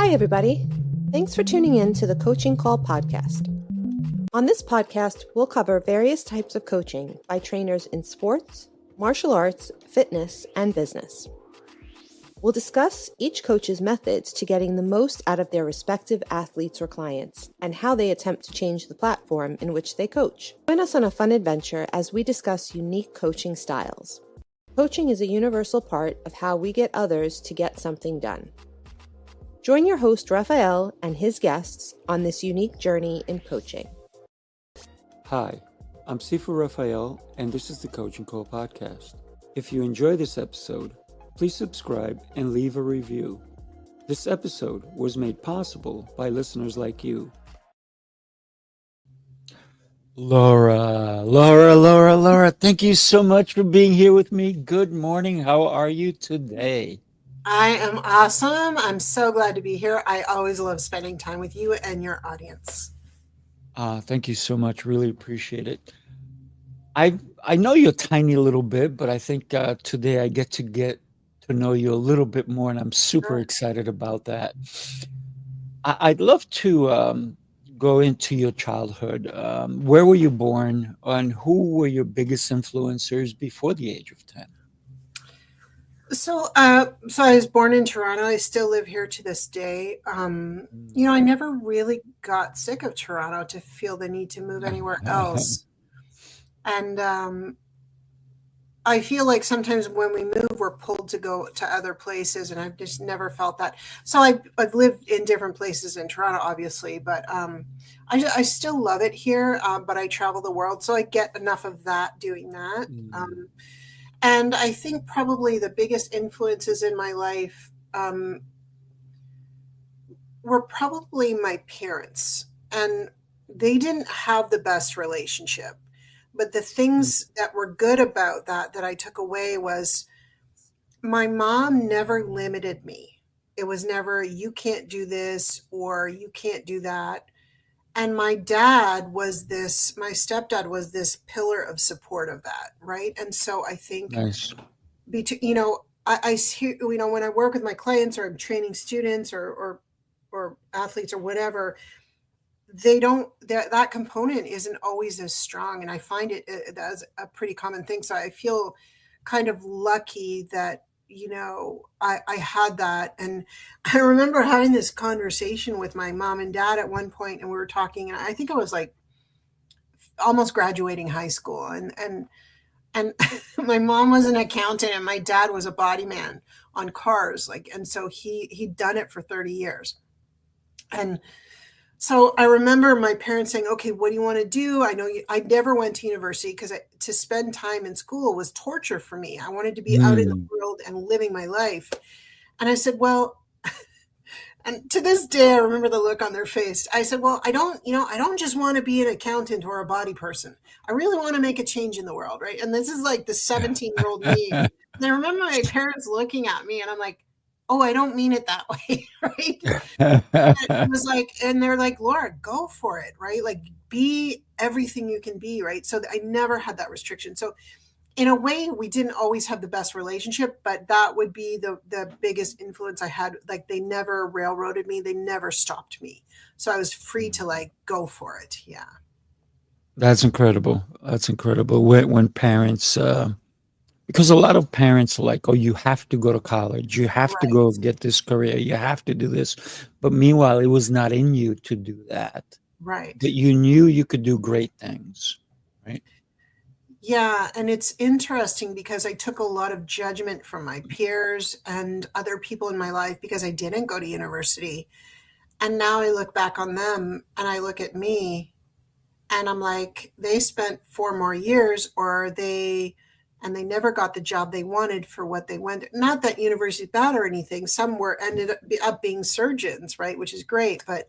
Hi, everybody. Thanks for tuning in to the Coaching Call podcast. On this podcast, we'll cover various types of coaching by trainers in sports, martial arts, fitness, and business. We'll discuss each coach's methods to getting the most out of their respective athletes or clients and how they attempt to change the platform in which they coach. Join us on a fun adventure as we discuss unique coaching styles. Coaching is a universal part of how we get others to get something done. Join your host, Rafael, and his guests on this unique journey in coaching. Hi, I'm Sifu Rafael, and this is the Coaching Call podcast. If you enjoy this episode, please subscribe and leave a review. This episode was made possible by listeners like you. Laura, thank you so much for being here with me. Good morning. How are you today? I am awesome. I'm so glad to be here. I always love spending time with you and your audience. Thank you so much. Really appreciate it. I know you a tiny little bit, but I think today I get to know you a little bit more, and I'm super excited about that. I'd love to go into your childhood. Where were you born, and who were your biggest influencers before the age of 10? So I was born in Toronto. I still live here to this day. I never really got sick of Toronto to feel the need to move anywhere else. And I feel like sometimes when we move, we're pulled to go to other places, and I've just never felt that. So I've lived in different places in Toronto, obviously, but I still love it here, but I travel the world, so I get enough of that doing that. And I think probably the biggest influences in my life were probably my parents, and they didn't have the best relationship. But the things that were good about that I took away was my mom never limited me. It was never, you can't do this or you can't do that. And my stepdad was this pillar of support of that, right? And so I think, Nice. I see, when I work with my clients or I'm training students or athletes or whatever, that component isn't always as strong. And I find it as a pretty common thing. So I feel kind of lucky that, I had that. And I remember having this conversation with my mom and dad at one point, and we were talking, and I think I was like almost graduating high school. And my mom was an accountant and my dad was a body man on cars. And so he'd done it for 30 years. And so I remember my parents saying, okay, what do you want to do? I know I never went to university because to spend time in school was torture for me. I wanted to be out in the world and living my life. And I said, well, and to this day, I remember the look on their face. I said, well, I don't just want to be an accountant or a body person. I really want to make a change in the world, right? And this is like the 17-year-old me. And I remember my parents looking at me and I'm like, oh, I don't mean it that way, right? It was like, and they're like, Laura, go for it, right? Like, be everything you can be, right? So I never had that restriction. So in a way, we didn't always have the best relationship, but that would be the biggest influence I had. Like, they never railroaded me. They never stopped me. So I was free to go for it. Yeah. That's incredible. That's incredible. When parents, because a lot of parents are like, oh, you have to go to college. You have to go get this career. You have to do this. But meanwhile, it was not in you to do that. Right. But you knew you could do great things, right? Yeah. And it's interesting because I took a lot of judgment from my peers and other people in my life because I didn't go to university. And now I look back on them and I look at me and I'm like, they spent 4 more years and they never got the job they wanted for what they went. Not that university is bad or anything. Some ended up being surgeons, right? Which is great. But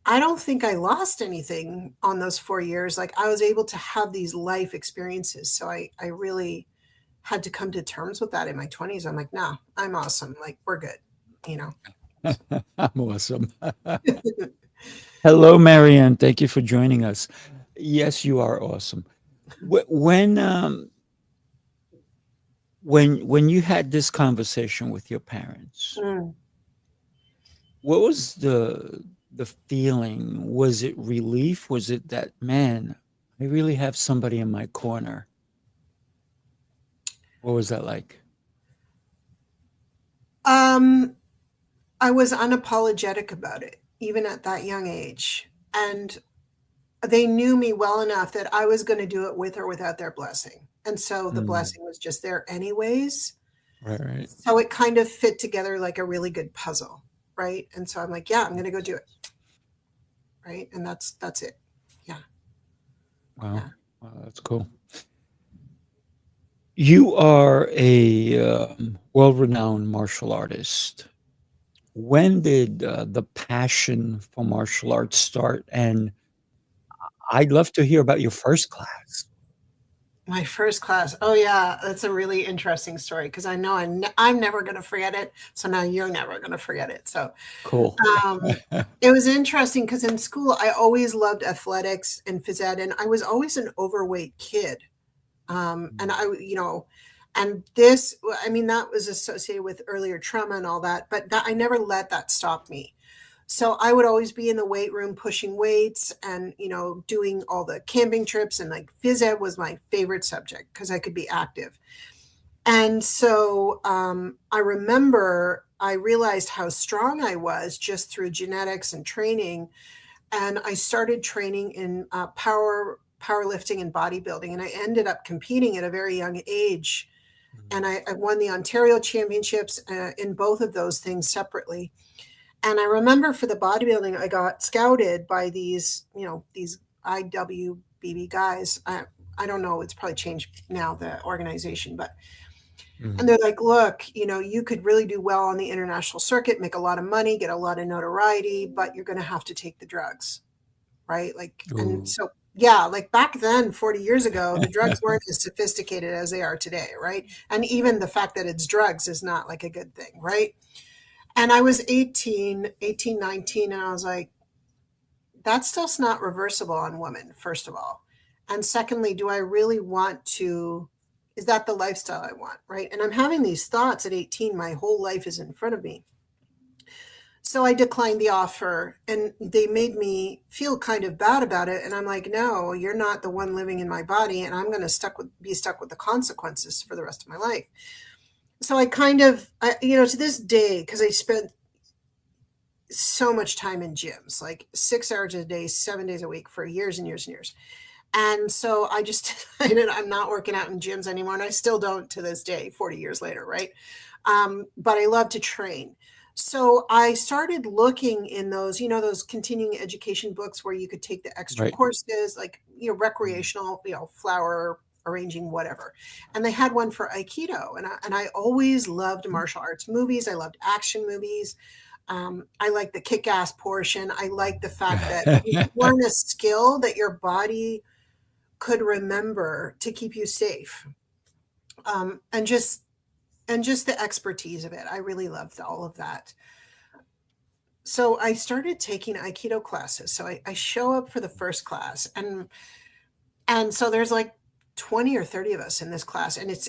I don't think I lost anything on those 4 years. Like, I was able to have these life experiences. So I really had to come to terms with that in my 20s. I'm like, no, I'm awesome. Like, we're good, I'm awesome. Hello, Marianne. Thank you for joining us. Yes, you are awesome. When you had this conversation with your parents, What was the feeling? Was it relief? Was it that, man, I really have somebody in my corner? What was that like? Um, I was unapologetic about it, even at that young age. And they knew me well enough that I was going to do it with or without their blessing. And so the Mm, blessing was just there anyways. right, right. So it kind of fit together like a really good puzzle, right? And so I'm like, yeah, I'm going to go do it, right? And that's it. Yeah, Wow. yeah. Wow, that's cool. You are a world-renowned martial artist. When did the passion for martial arts start? And I'd love to hear about your first class. My first class. Oh yeah, that's a really interesting story because I know I'm never going to forget it. So now you're never going to forget it. So Cool. it was interesting because in school I always loved athletics and phys ed, and I was always an overweight kid. And and this, I mean, that was associated with earlier trauma and all that, but I never let that stop me. So I would always be in the weight room pushing weights and, doing all the camping trips, and like phys ed was my favorite subject because I could be active. And so I remember I realized how strong I was just through genetics and training. And I started training in powerlifting and bodybuilding. And I ended up competing at a very young age. And I won the Ontario championships in both of those things separately. And I remember for the bodybuilding, I got scouted by these IWBB guys. I don't know, it's probably changed now, the organization, but and Mhm. they're like, look, you could really do well on the international circuit, make a lot of money, get a lot of notoriety, but you're going to have to take the drugs, right? Like, and Ooh. so, yeah, like back then, 40 years ago, the drugs weren't as sophisticated as they are today, right? And even the fact that it's drugs is not like a good thing, right? And I was 18, 19, and I was like, that stuff's not reversible on women, first of all. And secondly, do I really want to, is that the lifestyle I want, right? And I'm having these thoughts at 18, my whole life is in front of me. So I declined the offer, and they made me feel kind of bad about it. And I'm like, no, you're not the one living in my body, and I'm going to be stuck with the consequences for the rest of my life. So I kind of, to this day, because I spent so much time in gyms, like 6 hours a day, 7 days a week for years and years and years. And so I just decided I'm not working out in gyms anymore. And I still don't to this day, 40 years later, right? But I love to train. So I started looking in those, those continuing education books where you could take the extra Right. courses, like, Mm. recreational, flower arranging, whatever. And they had one for Aikido. And I always loved martial arts movies. I loved action movies. I like the kick-ass portion. I like the fact that you learn a skill that your body could remember to keep you safe. Um, and just and just the expertise of it. I really loved all of that. So I started taking Aikido classes. So I show up for the first class, and so there's like 20 or 30 of us in this class, and it's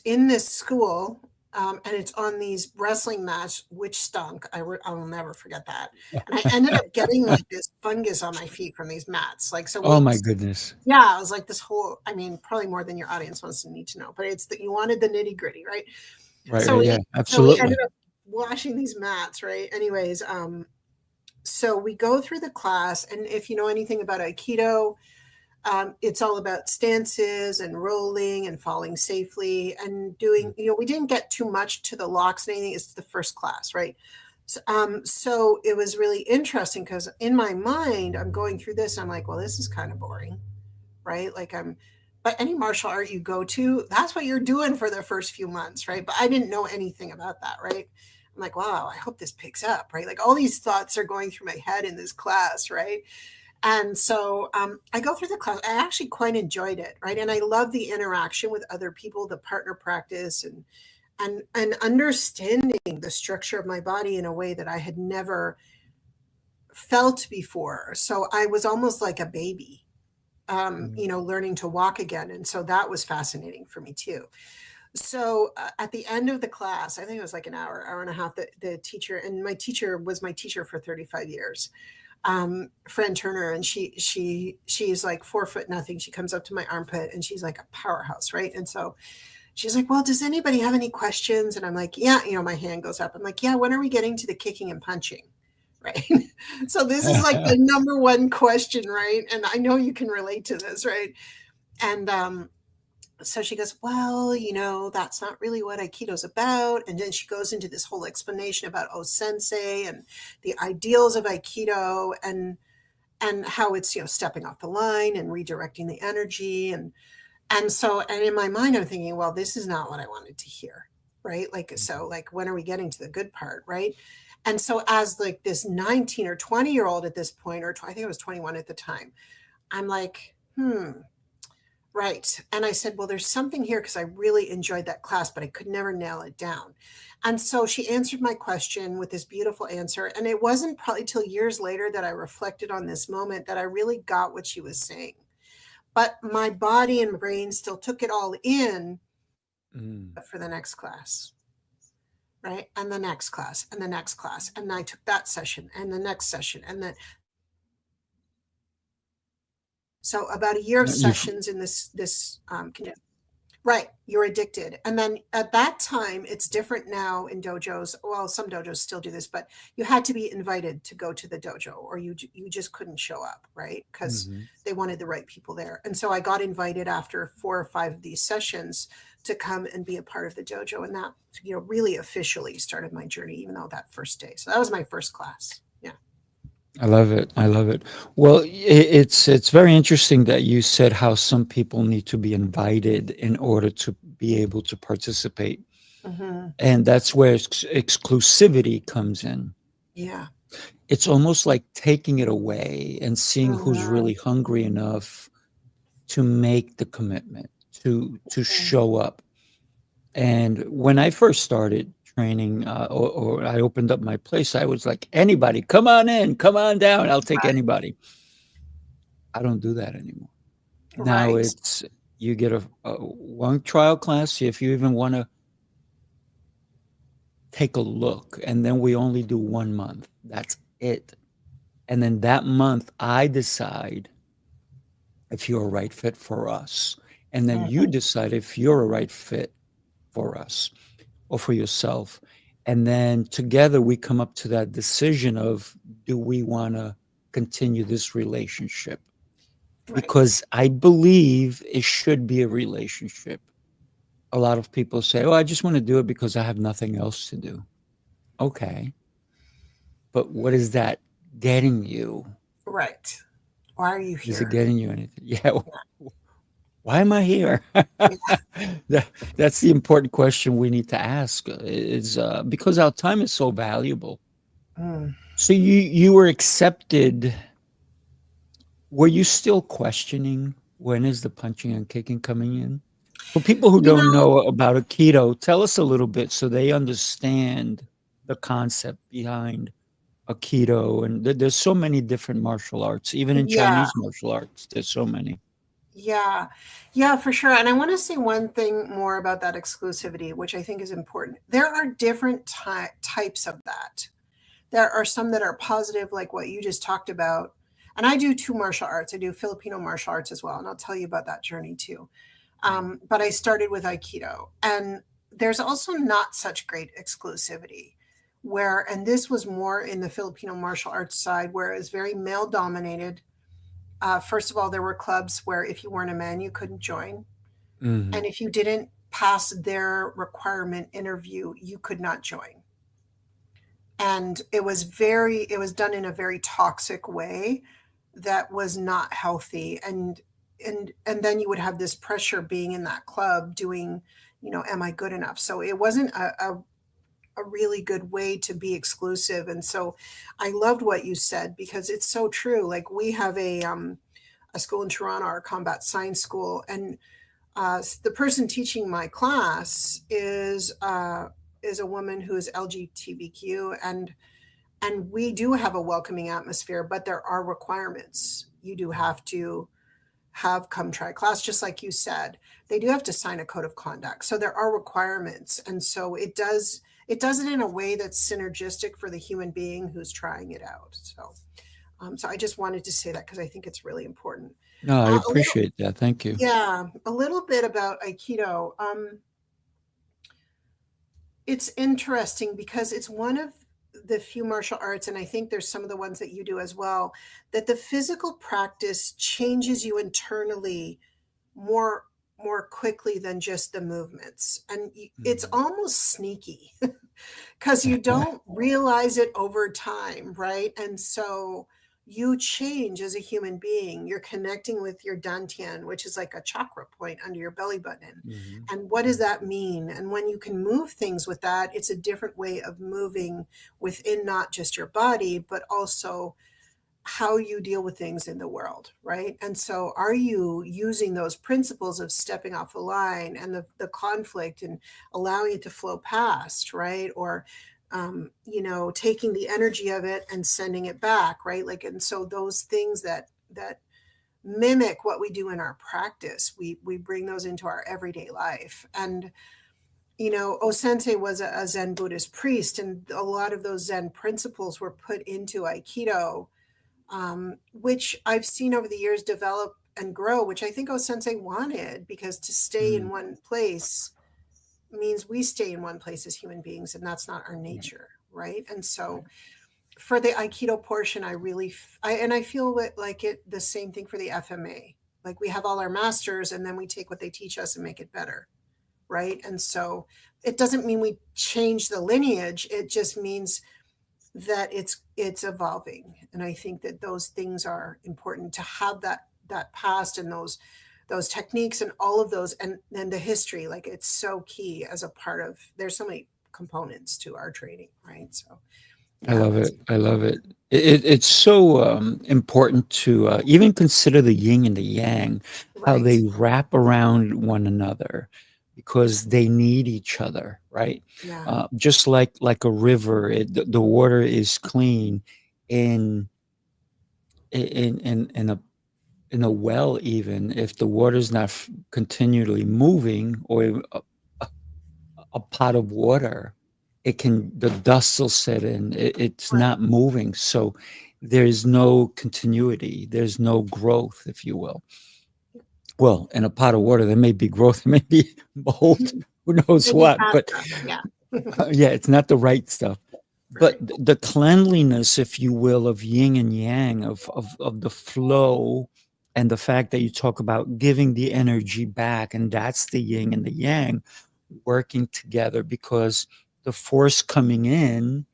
in this school. And it's on these wrestling mats, which stunk. I will never forget that. And I ended up getting like this fungus on my feet from these mats. Like, so Oh my goodness. yeah, it was like this whole, I mean, probably more than your audience wants to need to know, but it's that you wanted the nitty gritty, right? Right, So right, yeah, we ended absolutely. up washing these mats, right? Anyways, so we go through the class, and if you know anything about Aikido, it's all about stances and rolling and falling safely and doing, we didn't get too much to the locks and anything. It's the first class, right? So it was really interesting because in my mind, I'm going through this. And I'm like, well, this is kind of boring, right? Like but any martial art you go to, that's what you're doing for the first few months, right? But I didn't know anything about that, right? I'm like, wow, I hope this picks up, right? Like all these thoughts are going through my head in this class, right? And so I go through the class. I actually quite enjoyed it, right? And I love the interaction with other people, the partner practice, and understanding the structure of my body in a way that I had never felt before. So I was almost like a baby, Mm. learning to walk again. And so that was fascinating for me too. So at the end of the class, I think it was like an hour and a half, the teacher, and my teacher was my teacher for 35 years, Fran Turner, and she's like 4 foot nothing. She comes up to my armpit and she's like a powerhouse, right? And so she's like, well, does anybody have any questions? And I'm like, yeah, my hand goes up. I'm like, yeah, when are we getting to the kicking and punching? Right. So this is like the number one question, right? And I know you can relate to this, right? And so she goes, well, that's not really what Aikido's about. And then she goes into this whole explanation about sensei and the ideals of Aikido and how it's, stepping off the line and redirecting the energy. And in my mind, I'm thinking, well, this is not what I wanted to hear. Right. Like, when are we getting to the good part? Right. And so as like this 19 or 20-year-old at this point, or I think I was 21 at the time, I'm like, right. And I said, well, there's something here because I really enjoyed that class, but I could never nail it down. And so she answered my question with this beautiful answer. And it wasn't probably till years later that I reflected on this moment that I really got what she was saying. But my body and brain still took it all in for the next class. Right. And the next class and the next class. And I took that session and the next session. And then so about a year of sessions in this right, you're addicted. And then at that time, it's different now in dojos. Well, some dojos still do this, but you had to be invited to go to the dojo, or you just couldn't show up, right? Because they wanted the right people there. And so I got invited after 4 or 5 of these sessions to come and be a part of the dojo. And that, really officially started my journey, even though that first day. So that was my first class. Yeah. I love it. I love it. Well, it's very interesting that you said how some people need to be invited in order to be able to participate. And that's where exclusivity comes in. Yeah. It's almost like taking it away and seeing who's really hungry enough to make the commitment, to show up. And when I first started training, or I opened up my place, I was like, anybody, come on in, come on down, I'll take anybody. I don't do that anymore. Now Right. it's, you get a one trial class, see if you even want to take a look, and then we only do 1 month. That's it. And then that month, I decide if you're a right fit for us. And then you decide if you're a right fit for us or for yourself. And then together we come up to that decision of, do we want to continue this relationship? Right. Because I believe it should be a relationship. A lot of people say, oh, I just want to do it because I have nothing else to do. Okay. But what is that getting you? Right. Why are you here? Is it getting you anything? Yeah. Why am I here? That's the important question we need to ask. Is because our time is so valuable. So you were accepted. Were you still questioning, when is the punching and kicking coming in? For people who don't know about Aikido, tell us a little bit so they understand the concept behind Aikido. And there's so many different martial arts, even in Chinese martial arts. There's so many. Yeah. Yeah, for sure. And I want to say one thing more about that exclusivity, which I think is important. There are different types of that. There are some that are positive, like what you just talked about. And I do 2 martial arts. I do Filipino martial arts as well. And I'll tell you about that journey too. But I started with Aikido. And there's also not such great exclusivity and this was more in the Filipino martial arts side, where it was very male dominated. First of all, there were clubs where if you weren't a man, you couldn't join. And if you didn't pass their requirement interview, you could not join. And it was done in a very toxic way that was not healthy. And then you would have this pressure being in that club doing, am I good enough? So it wasn't a really good way to be exclusive. And so I loved what you said, because it's so true. Like, we have a school in Toronto, our combat science school, and the person teaching my class is a woman who is LGBTQ, and we do have a welcoming atmosphere, but there are requirements. You do have to have come try class, just like you said, they do have to sign a code of conduct. So there are requirements. And so it does it in a way that's synergistic for the human being who's trying it out. So I just wanted to say that because I think it's really important. No, I A little, appreciate that. Thank you. yeah, a little bit about Aikido. It's interesting because it's one of the few martial arts, and I think there's some of the ones that you do as well, that the physical practice changes you internally more more quickly than just the movements. And it's Mhm. almost sneaky because you don't realize it over time, right? And so you change as a human being. You're connecting with your dantian, which is like a chakra point under your belly button. Mhm. And what does that mean? And when you can move things with that, it's a different way of moving within not just your body, but also how you deal with things in the world, right? And so are you using those principles of stepping off the line and the conflict and allowing it to flow past, right? Or taking the energy of it and sending it back, right? Like, and so those things that mimic what we do in our practice, we bring those into our everyday life. And O Sensei was a Zen Buddhist priest, and a lot of those Zen principles were put into Aikido, which I've seen over the years develop and grow, which I think O Sensei wanted, because to stay in Mm. one place means we stay in one place as human beings, and that's not our Right, nature, right? And right. so for the Aikido portion, I feel like it the same thing for the FMA. Like we have all our masters, and then we take what they teach us and make it better, right? And so it doesn't mean we change the lineage. It just means that it's evolving, and I think that those things are important to have, that past and those techniques and all of those, and the history, like it's so key as a part of, there's so many components to our training, right? So I yeah, love that's it. I love it. It's so important to even consider the yin and the yang, how right. they wrap around one another, because they need each other, right? Yeah, Just like a river, the water is clean in in in a well. Even if the water's not continually moving, or a pot of water, it can the dust will set in. It's right. not moving, so there's no continuity. There's no growth, if you will. Well, in a pot of water, there may be growth, there may be mold, who knows Maybe what, bad but stuff, yeah. yeah, it's not the right stuff. But Right. the cleanliness, if you will, of yin and yang, of the flow, and the fact that you talk about giving the energy back, and that's the yin and the yang working together, because the force coming in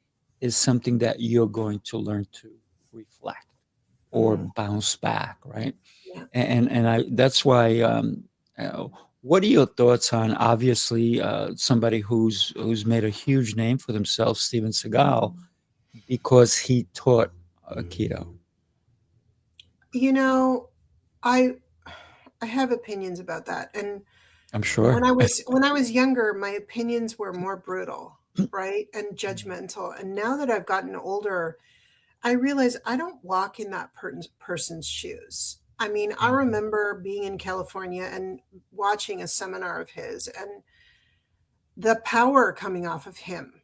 is something that you're going to learn to reflect or Mhm. bounce back, right? Yeah. And I that's why what are your thoughts on, obviously, somebody who's made a huge name for themselves, Steven Seagal, because he taught Aikido? you know I I have opinions about that. And I'm sure. when I was younger, my opinions were more brutal, right? And judgmental. And now that I've gotten older, I realize I don't walk in that person's shoes. I mean, I Mhm. remember being in California and watching a seminar of his, and the power coming off of him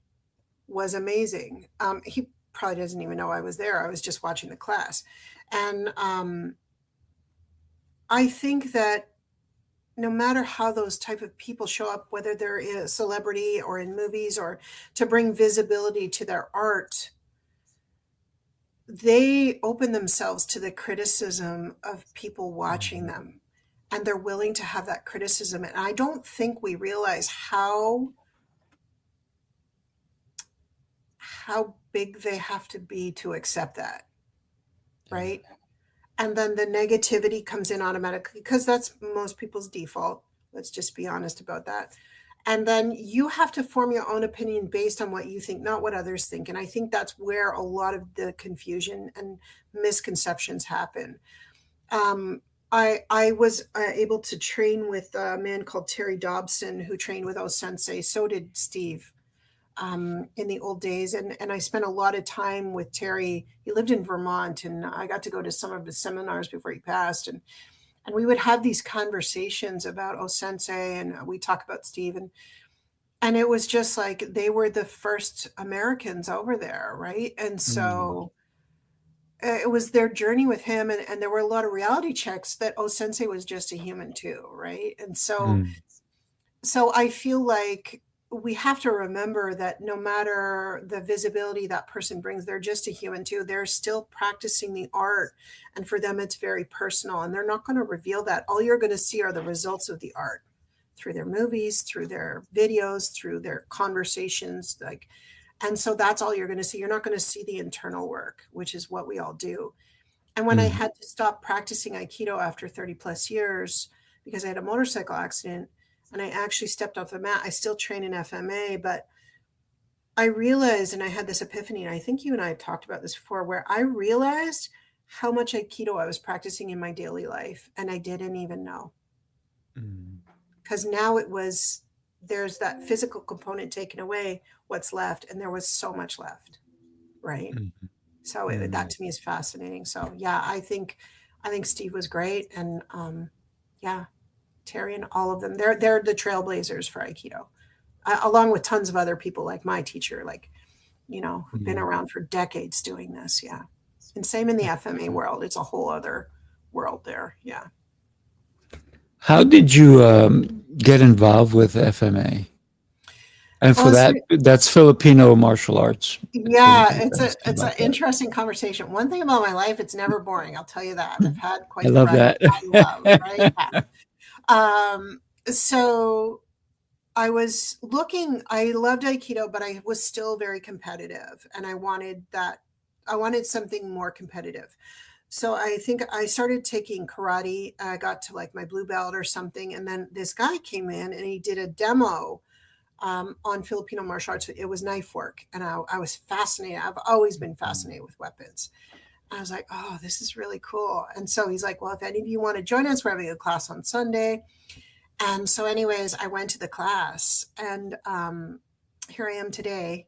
was amazing. He probably doesn't even know I was there. I was just watching the class. And I think that no matter how those type of people show up, whether they're a celebrity or in movies, or to bring visibility to their art, they open themselves to the criticism of people watching Mhm. them, and they're willing to have that criticism. And I don't think we realize how big they have to be to accept that, Yeah. right? And then the negativity comes in automatically because that's most people's default. Let's just be honest about that. And then you have to form your own opinion based on what you think, not what others think. And I think that's where a lot of the confusion and misconceptions happen. Um, I was able to train with a man called Terry Dobson, who trained with O Sensei. So did Steve, in the old days. And I spent a lot of time with Terry. He lived in Vermont, and I got to go to some of his seminars before he passed. And And we would have these conversations about sensei, and we talk about Steve, and it was just like they were the first Americans over there, right? And so it was their journey with him, and there were a lot of reality checks that sensei was just a human too, right? And so I feel like we have to remember that no matter the visibility that person brings, they're just a human too. They're still practicing the art. And for them, it's very personal. And they're not going to reveal that. All you're going to see are the results of the art through their movies, through their videos, through their conversations. And so that's all you're going to see. You're not going to see the internal work, which is what we all do. And when I had to stop practicing Aikido after 30 plus years because I had a motorcycle accident, and I actually stepped off the mat. I still train in FMA, but I realized, and I had this epiphany, and I think you and I have talked about this before, where I realized how much Aikido I was practicing in my daily life, and I didn't even know. Because now there's that physical component taken away, what's left, and there was so much left, right? So that to me is fascinating. So yeah, I think Steve was great, and yeah. Terry and all of them. They're the trailblazers for Aikido, along with tons of other people like my teacher, who've been around for decades doing this. Yeah. And same in the FMA world. It's a whole other world there. Yeah. How did you get involved with FMA? And for that's Filipino martial arts. Yeah, it's an interesting conversation. One thing about my life, it's never boring. I'll tell you that. I've had quite the ride I love, right? Yeah. So I was I loved Aikido, but I was still very competitive, and I wanted something more competitive. So I think I started taking karate. I got to like my blue belt or something. And then this guy came in and he did a demo on Filipino martial arts. It was knife work. And I was fascinated. I've always been fascinated with weapons. I was like, oh, this is really cool. And so he's like, well, if any of you want to join us, we're having a class on Sunday. And so anyways, I went to the class, and here I am today,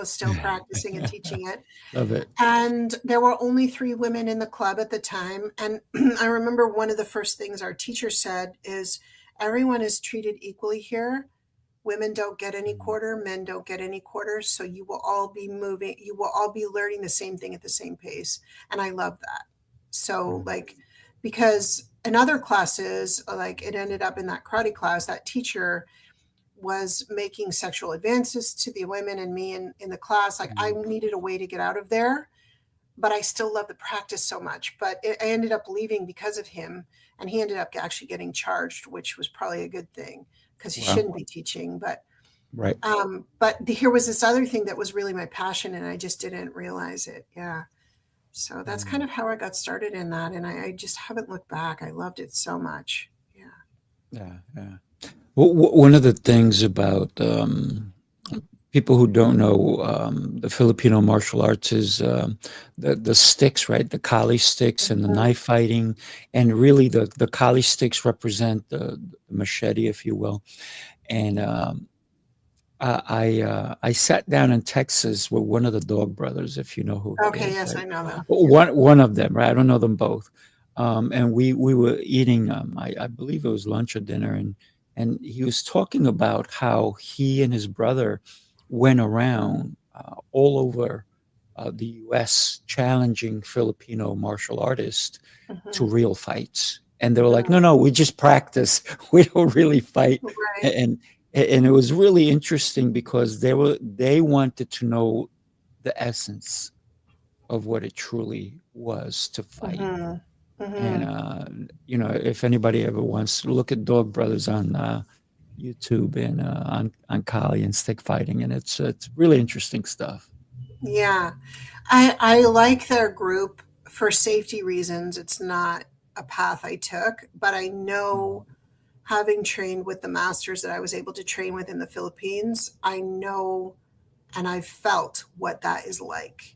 still practicing and teaching it. Love it. And there were only 3 women in the club at the time. And I remember one of the first things our teacher said is, everyone is treated equally here. Women don't get any quarter, men don't get any quarters. So you will all be learning the same thing at the same pace. And I love that. So because in other classes, it ended up in that karate class, that teacher was making sexual advances to the women and me in the class. I needed a way to get out of there, but I still love the practice so much. But I ended up leaving because of him, and he ended up actually getting charged, which was probably a good thing because he shouldn't be teaching. But right. But here was this other thing that was really my passion, and I just didn't realize it. Yeah. So that's kind of how I got started in that, and I just haven't looked back. I loved it so much. Yeah. Well, one of the things about people who don't know the Filipino martial arts is the sticks, right? The kali sticks and the knife fighting, and really the kali sticks represent the machete, if you will. And I sat down in Texas with one of the Dog brothers, if you know who. Okay, is, yes, right? I know them. One of them, right? I don't know them both. And we were eating, I believe it was lunch or dinner, and he was talking about how he and his brother went around all over the U.S. challenging Filipino martial artists to real fights. And they were like, no, we just practice. We don't really fight. Right. And it was really interesting because they wanted to know the essence of what it truly was to fight. And if anybody ever wants to look at Dog Brothers on YouTube and on Kali and stick fighting, and it's really interesting stuff. Yeah, I like their group for safety reasons. It's not a path I took, but I know, having trained with the masters that I was able to train with in the Philippines, I know and I've felt what that is like.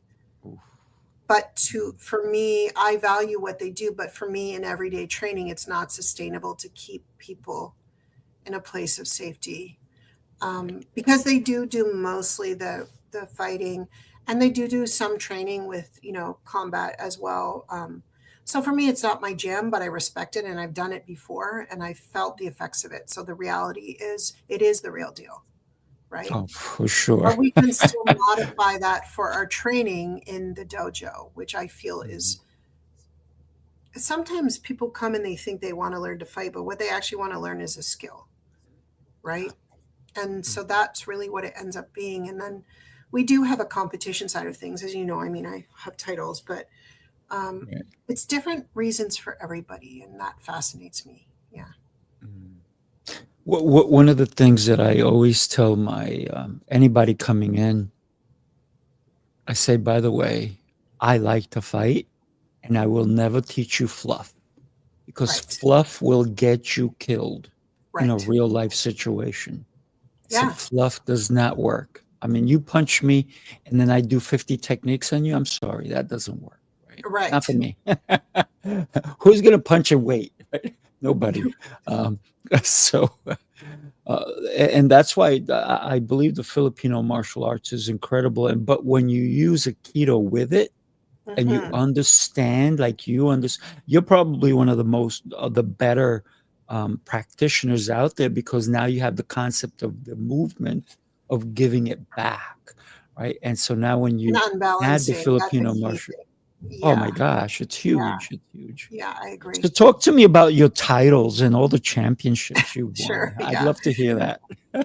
But for me, I value what they do, but for me in everyday training, it's not sustainable to keep people in a place of safety, because they do mostly the fighting, and they do some training with combat as well. So for me, it's not my gym, but I respect it and I've done it before and I felt the effects of it. So the reality is it is the real deal, right? Oh, for sure. But we can still modify that for our training in the dojo, which I feel is sometimes people come and they think they want to learn to fight, but what they actually want to learn is a skill, right? And so that's really what it ends up being. And then we do have a competition side of things, as you know. I mean, I have titles, but Right. it's different reasons for everybody, and that fascinates me. Yeah. One of the things that I always tell my anybody coming in, I say, by the way, I like to fight, and I will never teach you fluff because Right. fluff will get you killed in a Right. real life situation. So Yeah. fluff does not work. I mean, you punch me, and then I do 50 techniques on you. I'm sorry, that doesn't work. Right? Not for Right. me. Who's gonna punch and wait? Right? Nobody. Um, so. And that's why I believe the Filipino martial arts is incredible. And but when you use Aikido with it and you Hmm. understand, like you're probably one of the better practitioners out there because now you have the concept of the movement of giving it back, right? And so now when And you add the unbalancing, that's a Filipino key martial, thing. oh my Yeah. gosh, it's Yeah. huge. It's huge. Yeah. I So agree. talk to me about your titles and all the championships you Sure. won. I'd Yeah. love to hear that.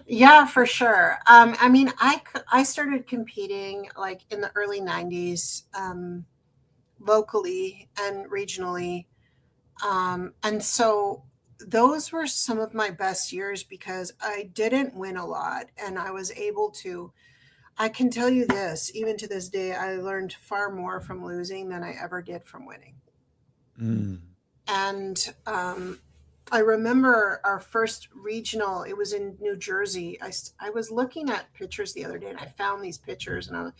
Yeah, for sure. I mean, I started competing like in the early 90s, locally and regionally. And so those were some of my best years because I didn't win a lot and I was able to. I can tell you this, even to this day, I learned far more from losing than I ever did from winning. Mm. And I remember our first regional, it was in New Jersey. I was looking at pictures the other day and I found these pictures. And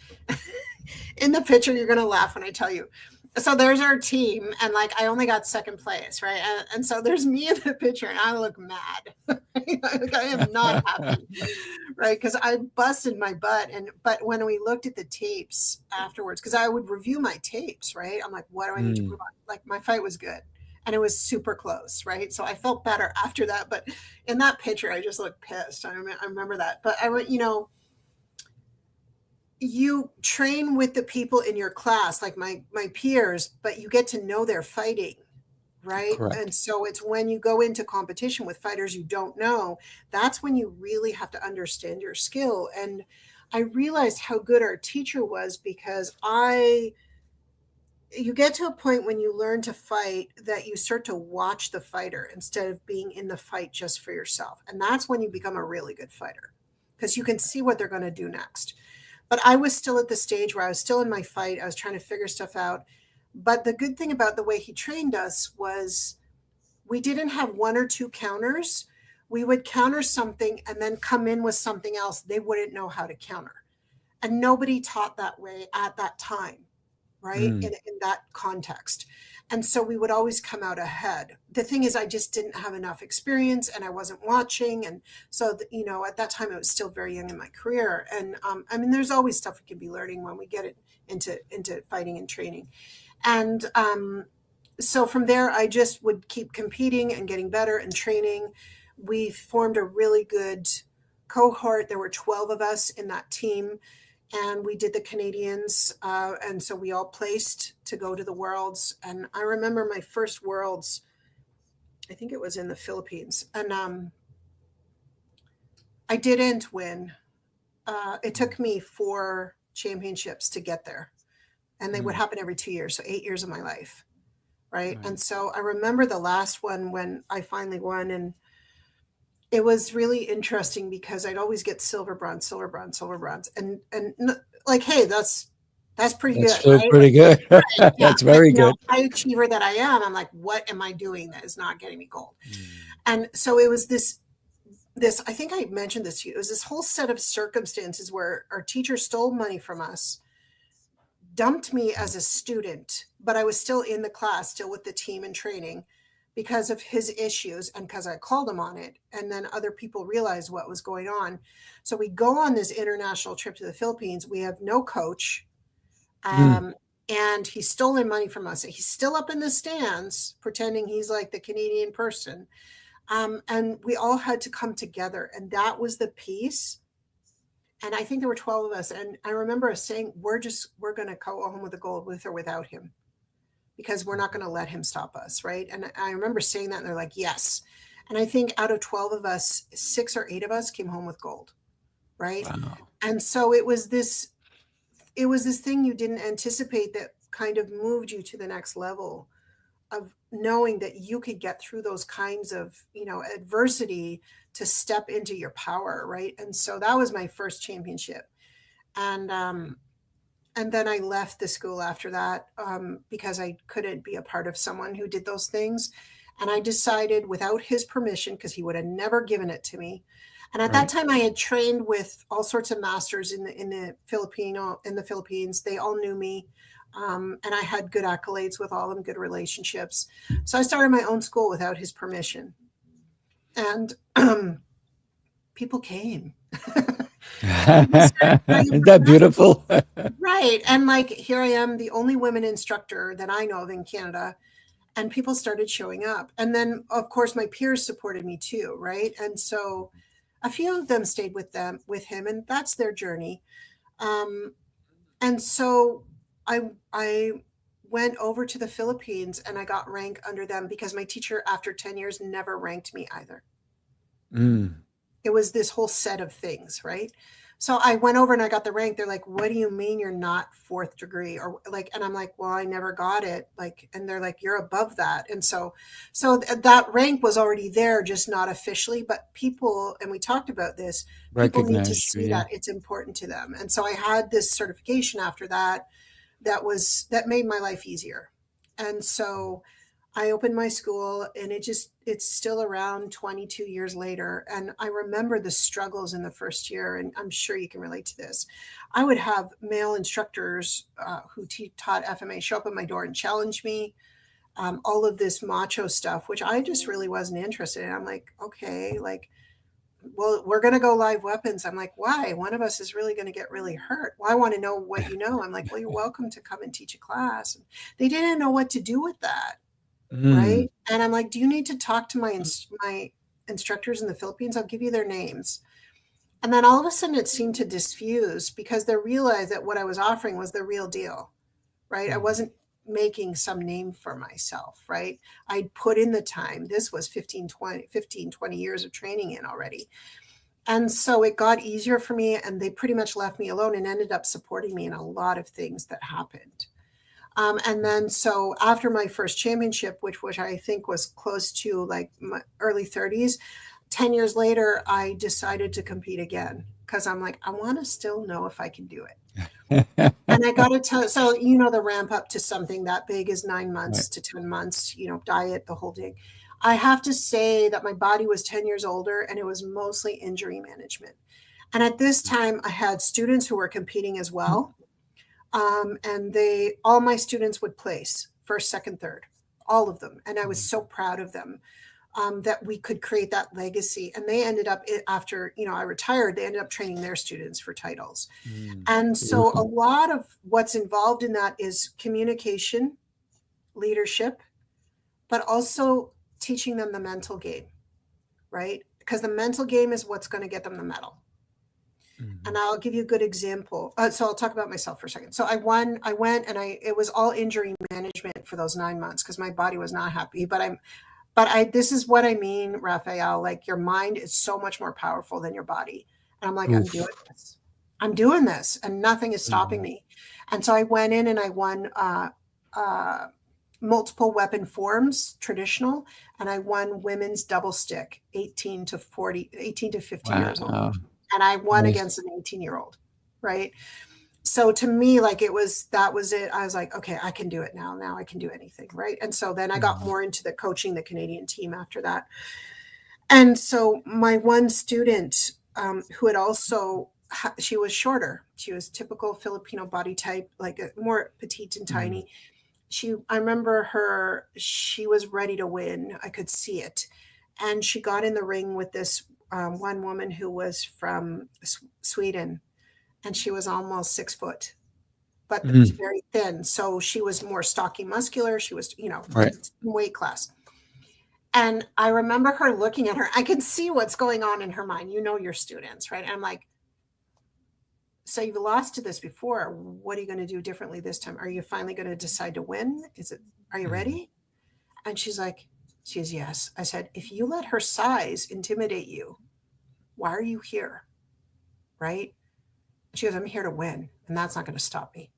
in the picture, you're going to laugh when I tell you. So there's our team, and like I only got second place, right? And so there's me in the picture, and I look mad. Like I am not happy, right? Because I busted my butt. But when we looked at the tapes afterwards, because I would review my tapes, right? I'm like, what do I need to Mm. prove on? Like my fight was good, and it was super close, right? So I felt better after that. But in that picture, I just looked pissed. I remember that. But I went, you train with the people in your class, like my peers, but you get to know their fighting, right? Correct. And so it's when you go into competition with fighters you don't know, that's when you really have to understand your skill. And I realized how good our teacher was because you get to a point when you learn to fight that you start to watch the fighter instead of being in the fight just for yourself. And that's when you become a really good fighter because you can see what they're going to do next. But I was still at the stage where I was still in my fight. I was trying to figure stuff out. But the good thing about the way he trained us was we didn't have one or two counters. We would counter something and then come in with something else they wouldn't know how to counter. And nobody taught that way at that time, right? Mm. In that context. And so we would always come out ahead. The thing is, I just didn't have enough experience and I wasn't watching. And so, at that time, I was still very young in my career. And I mean, there's always stuff we can be learning when we get it into fighting and training. And so from there, I just would keep competing and getting better and training. We formed a really good cohort. There were 12 of us in that team and we did the Canadians, and so we all placed to go to the Worlds. And I remember my first Worlds, I think it was in the Philippines, and I didn't win. It took me 4 championships to get there, and they would Mm. happen every 2 years, so 8 years of my life, right? Right. And so I remember the last one when I finally won, and it was really interesting because I'd always get silver, bronze, silver, bronze, silver, bronze, and like, hey, that's pretty That's good, still right? pretty good. Right, yeah, That's but, very good. high achiever that I am, I'm like, "What am I doing that is not getting me gold?" Mm. And so it was this I think I mentioned this to you, it was this whole set of circumstances where our teacher stole money from us, dumped me as a student, but I was still in the class, still with the team and training because of his issues and because I called him on it. And then other people realized what was going on. So we go on this international trip to the Philippines. We have no coach. Mm. Um, and he's stolen money from us. He's still up in the stands pretending he's like the Canadian person. And we all had to come together, and that was the piece. And I think there were 12 of us. And I remember us saying, we're going to go home with the gold with or without him, because we're not going to let him stop us. Right. And I remember saying that, and they're like, yes. And I think out of 12 of us, 6 or 8 of us came home with gold. Right. Wow. And so it was this thing you didn't anticipate that kind of moved you to the next level of knowing that you could get through those kinds of, adversity to step into your power. Right. And so that was my first championship. And then I left the school after that, because I couldn't be a part of someone who did those things. And I decided, without his permission, because he would have never given it to me. And at that time, I had trained with all sorts of masters in the Philippines. They all knew me, and I had good accolades with all of them, good relationships. So I started my own school without his permission, and people came. Isn't that beautiful? Right. And like, here I am, the only women instructor that I know of in Canada, and people started showing up. And then, of course, my peers supported me too. Right. And so a few of them stayed with him, and that's their journey. And so I went over to the Philippines, and I got rank under them, because my teacher, after 10 years, never ranked me either. It was this whole set of things, right? So I went over and I got the rank. They're like, what do you mean you're not 4th degree? Or like, and I'm like, well, I never got it. Like, and they're like, you're above that. And so that rank was already there, just not officially, but people, and we talked about this, people need to see that it's important to them. And so I had this certification after that made my life easier. And so I opened my school, and it's still around 22 years later. And I remember the struggles in the first year, and I'm sure you can relate to this. I would have male instructors who taught FMA show up at my door and challenge me, all of this macho stuff, which I just really wasn't interested in. I'm like, okay, like, well, we're going to go live weapons. I'm like, why? One of us is really going to get really hurt. Well, I want to know what you know. I'm like, well, you're welcome to come and teach a class. And they didn't know what to do with that. Right. And I'm like, do you need to talk to my instructors in the Philippines? I'll give you their names. And then all of a sudden it seemed to diffuse, because they realized that what I was offering was the real deal. Right. I wasn't making some name for myself. Right. I'd put in the time. This was 15, 20 years of training in already. And so it got easier for me, and they pretty much left me alone and ended up supporting me in a lot of things that happened. And then, so after my first championship, which I think was close to like my early 30s, 10 years later, I decided to compete again, because I'm like, I want to still know if I can do it. And I got to tell, so, the ramp up to something that big is 9 months to 10 months, diet, the whole thing. I have to say that my body was 10 years older, and it was mostly injury management. And at this time, I had students who were competing as well. And all my students would place first, second, third, all of them. And I was so proud of them, that we could create that legacy. And they ended up, after, I retired, they ended up training their students for titles. And so a lot of what's involved in that is communication, leadership, but also teaching them the mental game, right? Because the mental game is what's going to get them the medal. And I'll give you a good example. So I'll talk about myself for a second. So I went, and it was all injury management for those 9 months, because my body was not happy. But this is what I mean, Rafael, like, your mind is so much more powerful than your body. And I'm like, I'm doing this, and nothing is stopping me. And so I went in and I won multiple weapon forms, traditional, and I won women's double stick, 18 to 50 years old. And I won against an 18-year-old, right? So to me, like, that was it. I was like, okay, I can do it now. Now I can do anything, right? And so then I got more into the coaching the Canadian team after that. And so my one student, who had also, she was shorter. She was typical Filipino body type, like a more petite and tiny. I remember she was ready to win. I could see it. And she got in the ring with this one woman who was from Sweden, and she was almost 6 foot, but it was Mhm. very thin. So she was more stocky muscular. She was, Right. weight class. And I remember her looking at her. I could see what's going on in her mind. Your students, right? And I'm like, so you've lost to this before. What are you going to do differently this time? Are you finally going to decide to win? Are you Mhm. ready? And she's yes. I said, if you let her size intimidate you, why are you here? Right? She goes, I'm here to win, and that's not going to stop me.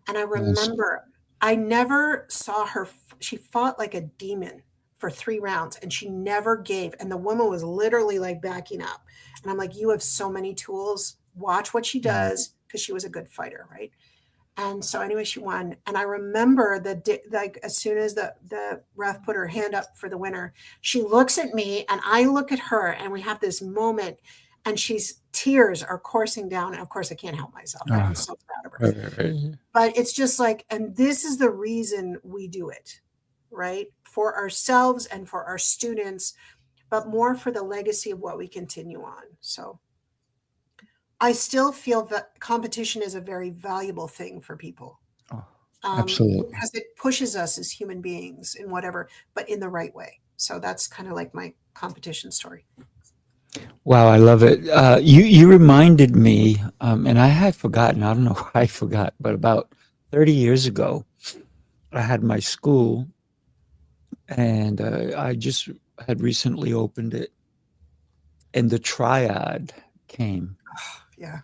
And I Nice. remember I never saw her. She fought like a demon for 3 rounds, and she never gave. And the woman was literally like backing up. And I'm like, you have so many tools. Watch what she Mhm. does, because she was a good fighter, right? And so anyway, she won. And I remember like as soon as the ref put her hand up for the winner, she looks at me and I look at her, and we have this moment, and tears are coursing down. And of course I can't help myself, right? I'm so proud of her. Right. But it's just like, and this is the reason we do it, right? For ourselves and for our students, but more for the legacy of what we continue on. So I still feel that competition is a very valuable thing for people, Oh, absolutely. because it pushes us as human beings in whatever, but in the right way. So that's kind of like my competition story. Wow, I love it. You reminded me, and I had forgotten. I don't know why I forgot, but about 30 years ago, I had my school, and I just had recently opened it, and the triad came. Yeah.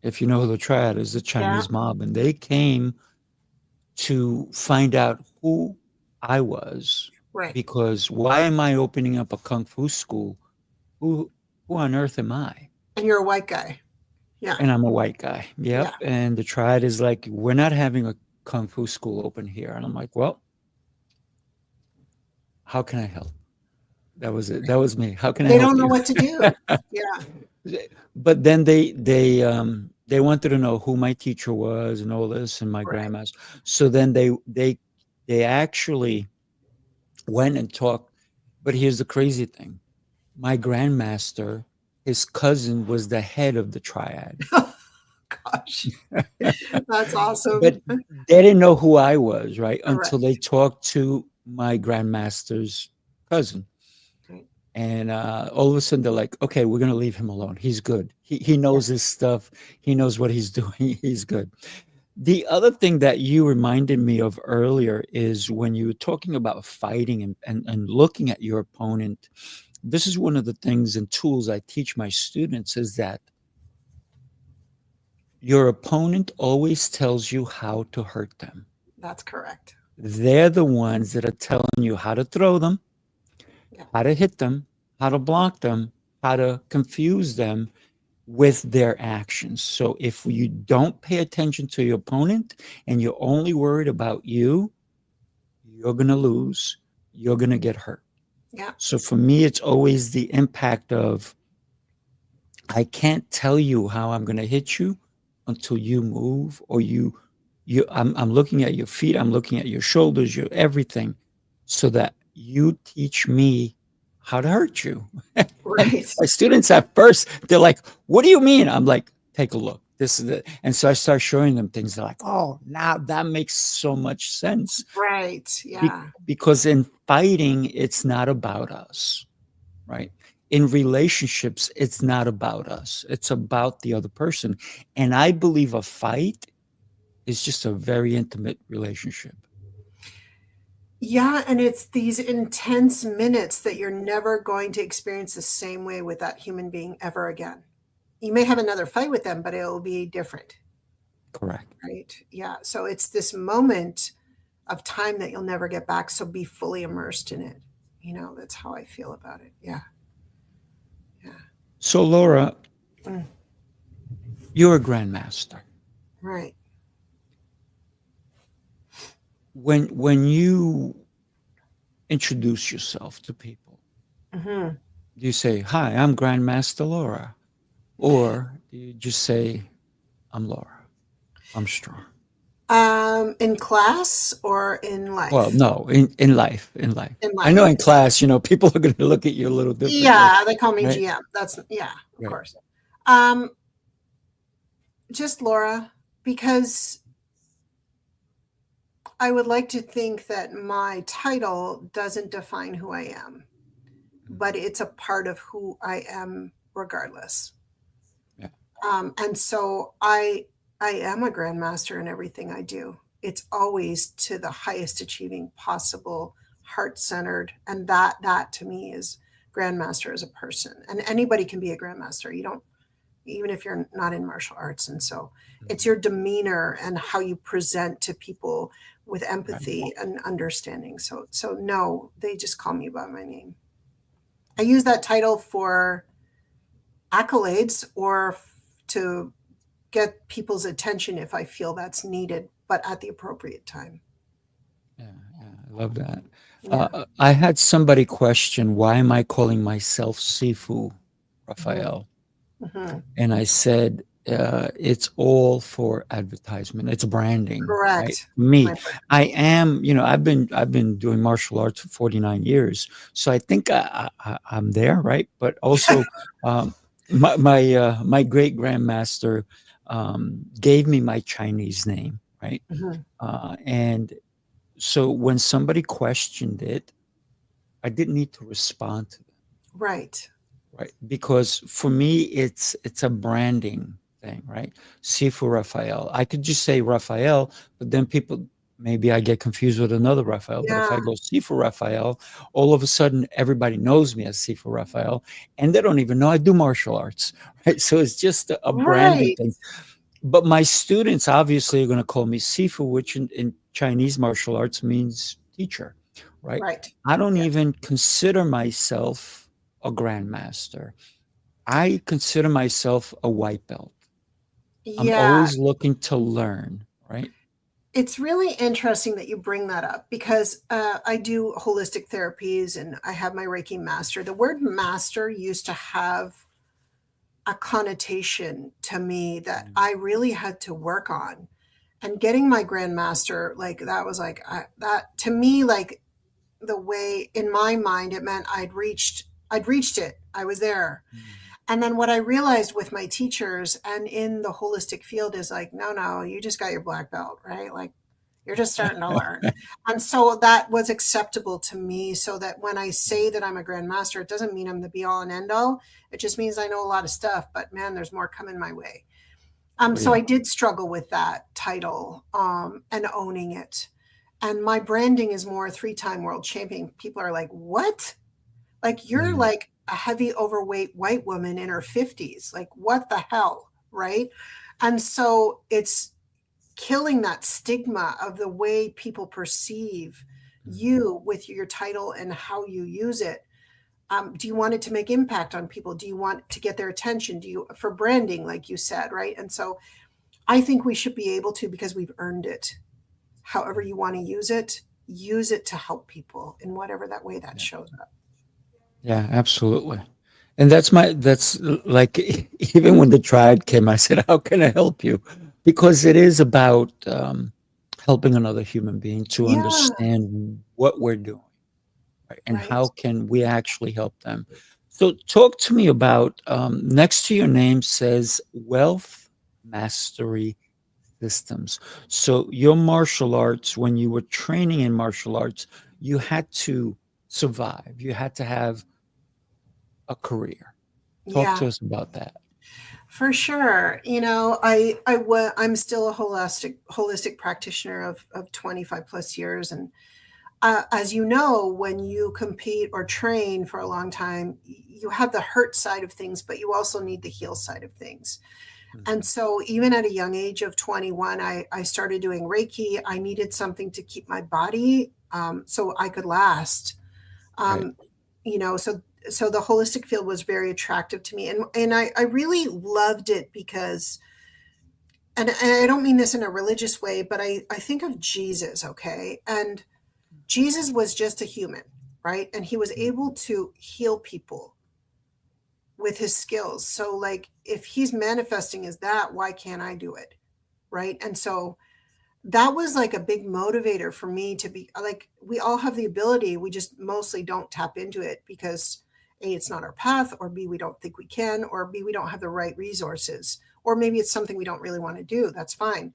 If you know who the triad is, the Yeah. Chinese mob, and they came to find out who I was, Right. because why am I opening up a kung fu school? Who who on earth am I? And you're a white guy. Yeah. And I'm a white guy. Yeah. Yep. And the triad is like, we're not having a kung fu school open here. And I'm like, well, how can I help? That was it. That was me. How can I They help don't know you? what to do. Yeah. But then they wanted to know who my teacher was and all this, and my Right. grandma's. So then they actually went and talked. But here's the crazy thing. My grandmaster, his cousin, was the head of the triad. Gosh. That's But awesome. they didn't know who I was, right? Until they Correct. talked to my grandmaster's cousin. Right. And all of a sudden they're like, okay, we're going to leave him alone. He's good. He knows his stuff. He knows what he's doing. He's good. The other thing that you reminded me of earlier is when you were talking about fighting and looking at your opponent. This is one of the things and tools I teach my students, is that your opponent always tells you how to hurt them. That's correct. They're the ones that are telling you how to throw them, Yeah. how to hit them, how to block them, how to confuse them with their actions. So if you don't pay attention to your opponent and you're only worried about you, you're going to lose. You're going to get hurt. Yeah. So for me, it's always the impact of, I can't tell you how I'm going to hit you until you move, or I'm looking at your feet, I'm looking at your shoulders, your everything, so that you teach me how to hurt you. And Right. my students at first, they're like, what do you mean? I'm like, take a look. This is it. And so I start showing them things. They're like, oh, now that makes so much sense. Right. Yeah. Because in fighting, it's not about us, right? In relationships, it's not about us. It's about the other person. And I believe a fight is just a very intimate relationship. Yeah. And it's these intense minutes that you're never going to experience the same way with that human being ever again. You may have another fight with them, but it'll be different. Correct. Right. Yeah. So it's this moment of time that you'll never get back. So be fully immersed in it. That's how I feel about it. Yeah. Yeah. So, Laura, Mm. you're a grandmaster. Right. When you introduce yourself to people, Mm-hmm. do you say, hi, I'm Grandmaster Laura? Or do you just say, I'm Laura Armstrong? In class or in Well, life? no, in life, in life. In I know life. in class, people are going to look at you a little differently. Yeah, they call me right? GM. That's yeah, of Right. course. Just Laura, because I would like to think that my title doesn't define who I am, but it's a part of who I am regardless. Yeah. And so I am a grandmaster in everything I do. It's always to the highest achieving possible, heart-centered, and that to me is grandmaster as a person. And anybody can be a grandmaster. You don't, even if you're not in martial arts. And so it's your demeanor and how you present to people with empathy and understanding. So no, they just call me by my name. I use that title for accolades or to get people's attention if I feel that's needed, but at the appropriate time. Yeah, I love that. Yeah. I had somebody question, why am I calling myself Sifu Mhm. Rafael? Mhm. And I said, it's all for advertisement. It's branding, right? Correct. Me, My friend. I am, I've been doing martial arts for 49 years. So I think I'm there, right? But also, my great grandmaster gave me my Chinese name, right? Mhm. And so when somebody questioned it, I didn't need to respond to them, Right. right? Because for me, it's a branding thing, right? Sifu Rafael. I could just say Rafael, but then people maybe I get confused with another Rafael. But if Yeah. I go Sifu Rafael, all of a sudden everybody knows me as Sifu Rafael, and they don't even know I do martial arts, right? So it's just a branding Right. thing. But my students obviously are going to call me Sifu, which in Chinese martial arts means teacher, right? Right. I don't Yeah. even consider myself a grandmaster. I consider myself a white belt. I'm Yeah. always looking to learn, right? It's really interesting that you bring that up because I do holistic therapies and I have my Reiki master. The word master used to have a connotation to me that I really had to work on. And getting my grandmaster, like that was like that to me, like the way in my mind it meant I'd reached it. I was there. And then what I realized with my teachers and in the holistic field is like, no, you just got your black belt, right? Like you're just starting to learn. And so that was acceptable to me. So that when I say that I'm a grandmaster, it doesn't mean I'm the be all and end all. It just means I know a lot of stuff, but man, there's more coming my way. Oh, So yeah. I did struggle with that title and owning it. And my branding is more three-time world champion. People are like, what? Like you're Mhm. like a heavy overweight white woman in her 50s. Like what the hell, right? And so it's killing that stigma of the way people perceive you with your title and how you use it. Do you want it to make impact on people? Do you want to get their attention? Do you for branding, like you said, right? And so I think we should be able to because we've earned it. However you want to use it to help people in whatever that way that Yeah. shows up. Yeah, absolutely. And that's like even when the triad came, I said, "How can I help you?" Because it is about helping another human being to Yeah, understand what we're doing, right? And right. how can we actually help them. So talk to me about next to your name says Wealth Mastery Systems. So your martial arts, when you were training in martial arts, you had to survive. You had to have a career. Talk Yeah, to us about that. for sure. I'm still a holistic practitioner of 25 plus years. And as you know, when you compete or train for a long time, you have the hurt side of things, but you also need the heal side of things. And Mhm. so, even at a young age of 21, I started doing Reiki. I needed something to keep my body so I could last. Right. Um, so the holistic field was very attractive to me, and I really loved it because, and I don't mean this in a religious way, but I think of Jesus, okay, and Jesus was just a human, right, and he was able Mhm. to heal people with his skills. So, like, if he's manifesting as that, why can't I do it? Right. And so that was like a big motivator for me to be like, we all have the ability. We just mostly don't tap into it because A, it's not our path, or B, we don't think we can, or B, we don't have the right resources or maybe it's something we don't really want to do. That's fine.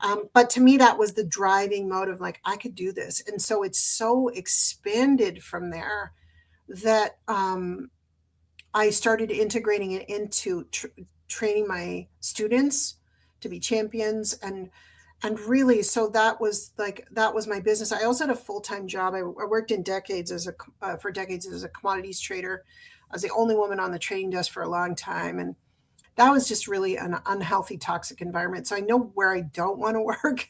Right. But to me, that was the driving motive, like I could do this. And so it's so expanded from there that I started integrating it into training my students to be champions. And really, so that was my business. I also had a full-time job. I worked in decades for decades as a commodities trader. I was the only woman on the trading desk for a long time. And that was just really an unhealthy, toxic environment. So I know where I don't want to work.